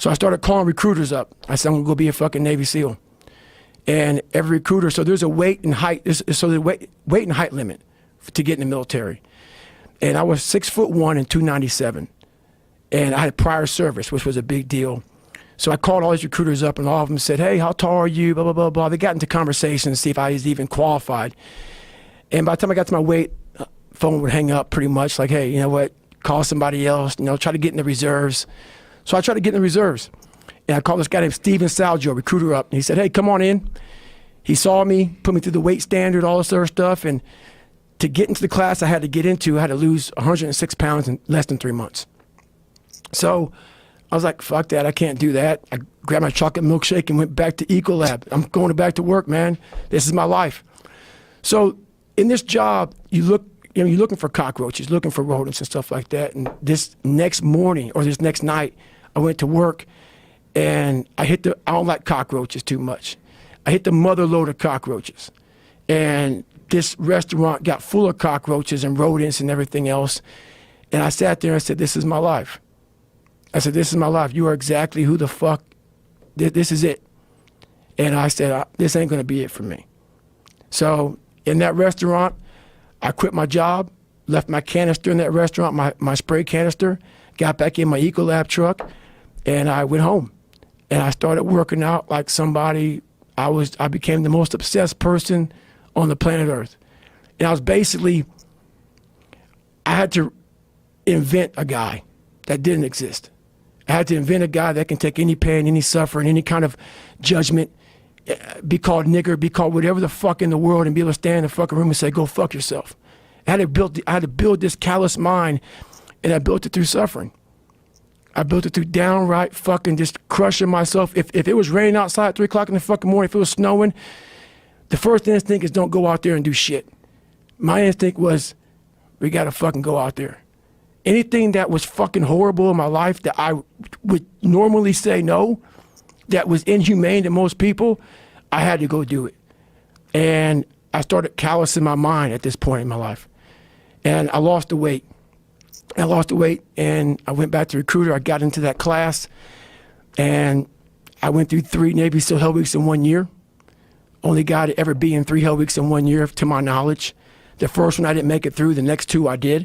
So I started calling recruiters up. I said, I'm gonna go be a fucking Navy SEAL. And every recruiter, so there's a weight and height, so the weight and height limit to get in the military. And I was 6'1" and 297. And I had prior service, which was a big deal. So I called all these recruiters up, and all of them said, hey, how tall are you, blah, blah, blah, blah. They got into conversation to see if I was even qualified. And by the time I got to my weight, phone would hang up pretty much, like, hey, you know what, call somebody else, you know, try to get in the reserves. So I tried to get in the reserves. And I called this guy named Steven Salgio, recruiter, up. And he said, hey, come on in. He saw me, put me through the weight standard, all this other stuff. And to get into the class I had to lose 106 pounds in less than 3 months. So I was like, fuck that, I can't do that. I grabbed my chocolate milkshake and went back to Ecolab. I'm going back to work, man. This is my life. So in this job, you're looking for cockroaches, looking for rodents and stuff like that. And this next morning or this next night, I went to work and I don't like cockroaches too much. I hit the mother load of cockroaches. And this restaurant got full of cockroaches and rodents and everything else. And I sat there and I said, this is my life. I said, this is my life. You are exactly who the fuck, this is it. And I said, this ain't gonna be it for me. So in that restaurant, I quit my job, left my canister in that restaurant, my spray canister, got back in my Ecolab truck, and I went home. And I started working out like somebody, I became the most obsessed person on the planet Earth. And I was basically, I had to invent a guy that didn't exist. I had to invent a guy that can take any pain, any suffering, any kind of judgment, be called nigger, be called whatever the fuck in the world, and be able to stand in the fucking room and say, go fuck yourself. I had to build this callous mind, and I built it through suffering. I built it through downright fucking just crushing myself. If it was raining outside at 3 o'clock in the fucking morning, if it was snowing, the first instinct is don't go out there and do shit. My instinct was, we gotta fucking go out there. Anything that was fucking horrible in my life that I would normally say no, that was inhumane to most people, I had to go do it. And I started callousing my mind at this point in my life. And I lost the weight. I lost the weight and I went back to recruiter. I got into that class and I went through 3 Navy SEAL Hell Weeks in 1 year. Only guy to ever be in 3 Hell Weeks in 1 year, to my knowledge. The first one I didn't make it through, the next 2 I did.